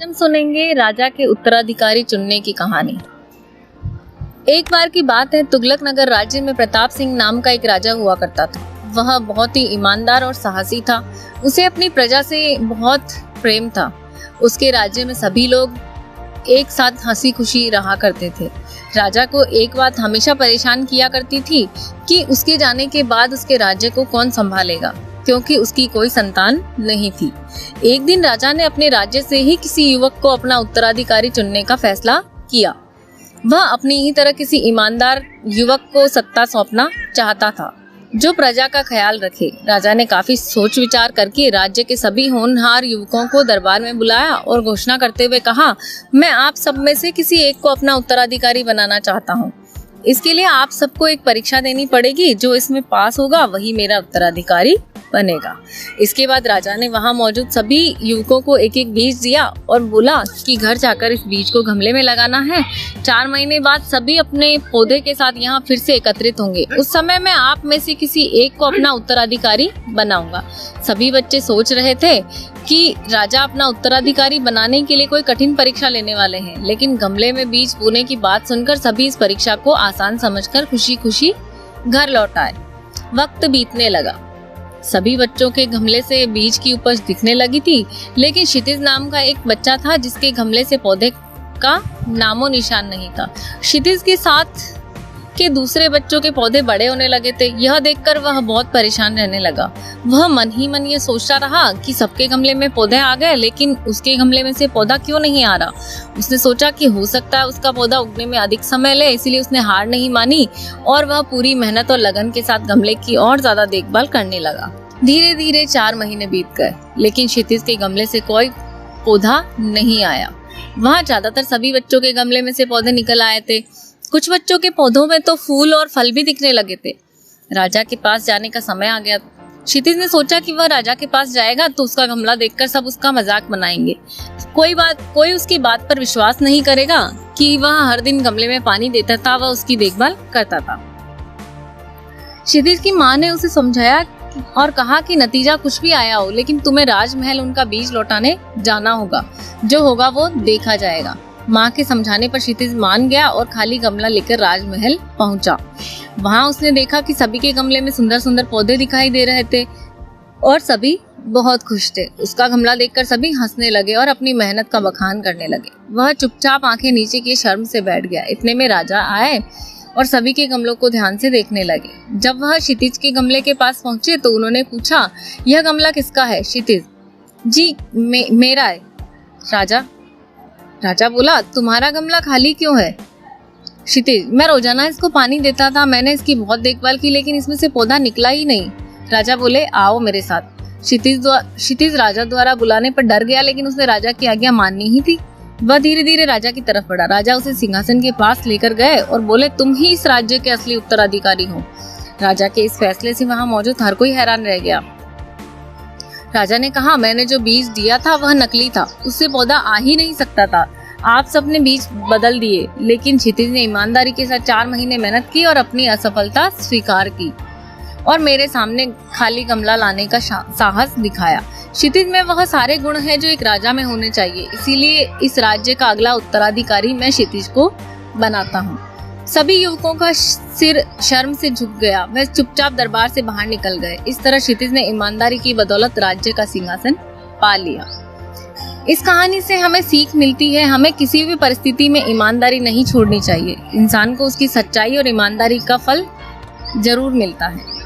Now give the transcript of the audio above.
हम सुनेंगे राजा के उत्तराधिकारी चुनने की कहानी। एक बार की बात है, तुगलक नगर राज्य में प्रताप सिंह नाम का एक राजा हुआ करता था। वह बहुत ही ईमानदार और साहसी था। उसे अपनी प्रजा से बहुत प्रेम था। उसके राज्य में सभी लोग एक साथ हंसी खुशी रहा करते थे। राजा को एक बात हमेशा परेशान किया करती थी कि उसके जाने के बाद उसके राज्य को कौन संभालेगा, क्योंकि उसकी कोई संतान नहीं थी। एक दिन राजा ने अपने राज्य से ही किसी युवक को अपना उत्तराधिकारी चुनने का फैसला किया। वह अपनी ही तरह किसी ईमानदार युवक को सत्ता सौंपना चाहता था, जो प्रजा का ख्याल रखे। राजा ने काफी सोच विचार करके राज्य के सभी होनहार युवकों को दरबार में बुलाया और घोषणा करते हुए कहा, मैं आप सब में से किसी एक को अपना उत्तराधिकारी बनाना चाहता हूँ। इसके लिए आप सबको एक परीक्षा देनी पड़ेगी। जो इसमें पास होगा वही मेरा उत्तराधिकारी बनेगा। इसके बाद राजा ने वहां मौजूद सभी युवकों को एक एक बीज दिया और बोला कि घर जाकर इस बीज को गमले में लगाना है। 4 महीने बाद सभी अपने पौधे के साथ यहाँ फिर से एकत्रित होंगे। उस समय मैं आप में से किसी एक को अपना उत्तराधिकारी बनाऊंगा। सभी बच्चे सोच रहे थे कि राजा अपना उत्तराधिकारी बनाने के लिए कोई कठिन परीक्षा लेने वाले हैं, लेकिन गमले में बीज बोने की बात सुनकर सभी इस परीक्षा को आसान समझकर खुशी खुशी घर लौट आए। वक्त बीतने लगा। सभी बच्चों के गमले से बीज की उपज दिखने लगी थी, लेकिन क्षितिज नाम का एक बच्चा था जिसके गमले से पौधे का नामो निशान नहीं था। क्षितिज के साथ के दूसरे बच्चों के पौधे बड़े होने लगे थे। यह देखकर वह बहुत परेशान रहने लगा। वह मन ही मन ये सोचता रहा कि सबके गमले में पौधे आ गए, लेकिन उसके गमले में से पौधा क्यों नहीं आ रहा। उसने सोचा कि हो सकता है उसका पौधा उगने में अधिक समय ले, इसलिए उसने हार नहीं मानी और वह पूरी मेहनत और लगन के साथ गमले की और ज्यादा देखभाल करने लगा। धीरे धीरे 4 महीने बीत गए, लेकिन क्षितिज के गमले से कोई पौधा नहीं आया। वहाँ ज्यादातर सभी बच्चों के गमले में से पौधे निकल आए थे। कुछ बच्चों के पौधों में तो फूल और फल भी दिखने लगे थे। राजा के पास जाने का समय आ गया। क्षितिज ने सोचा कि वह राजा के पास जाएगा तो उसका गमला देखकर सब उसका मजाक बनाएंगे। कोई उसकी बात पर विश्वास नहीं करेगा कि वह हर दिन गमले में पानी देता था, वह उसकी देखभाल करता था। क्षितिज की माँ ने उसे समझाया और कहा कि नतीजा कुछ भी आया हो, लेकिन तुम्हें राजमहल उनका बीज लौटाने जाना होगा। जो होगा वो देखा जाएगा। माँ के समझाने पर क्षितिज मान गया और खाली गमला लेकर राजमहल पहुंचा। वहां उसने देखा कि सभी के गमले में सुंदर सुंदर पौधे दिखाई दे रहे थे और सभी बहुत खुश थे। उसका गमला देखकर सभी हंसने लगे और अपनी मेहनत का बखान करने लगे। वह चुपचाप आंखें नीचे किए शर्म से बैठ गया। इतने में राजा आए और सभी के गमलों को ध्यान से देखने लगे। जब वह क्षितिज के गमले के पास पहुंचे तो उन्होंने पूछा, यह गमला किसका है? क्षितिज, जी मेरा है। राजा बोला, तुम्हारा गमला खाली क्यों है? क्षितिज, मैं रोजाना इसको पानी देता था, मैंने इसकी बहुत देखभाल की, लेकिन इसमें से पौधा निकला ही नहीं। राजा बोले, आओ मेरे साथ। क्षितिज राजा द्वारा बुलाने पर डर गया, लेकिन उसने राजा की आज्ञा माननी ही थी। वह धीरे धीरे राजा की तरफ बढ़ा। राजा उसे सिंहासन के पास लेकर गए और बोले, तुम ही इस राज्य के असली उत्तराधिकारी हो। राजा के इस फैसले से वहां मौजूद हर कोई हैरान रह गया। राजा ने कहा, मैंने जो बीज दिया था वह नकली था, उससे पौधा आ ही नहीं सकता था। आप सबने बीज बदल दिए। लेकिन क्षितिज ने ईमानदारी के साथ 4 महीने मेहनत की और अपनी असफलता स्वीकार की और मेरे सामने खाली गमला लाने का साहस दिखाया। क्षितिज में वह सारे गुण हैं जो एक राजा में होने चाहिए, इसीलिए इस राज्य का अगला उत्तराधिकारी मैं क्षितिज को बनाता हूँ। सभी युवकों का सिर शर्म से झुक गया। वे चुपचाप दरबार से बाहर निकल गए। इस तरह क्षितिज ने ईमानदारी की बदौलत राज्य का सिंहासन पा लिया। इस कहानी से हमें सीख मिलती है, हमें किसी भी परिस्थिति में ईमानदारी नहीं छोड़नी चाहिए। इंसान को उसकी सच्चाई और ईमानदारी का फल जरूर मिलता है।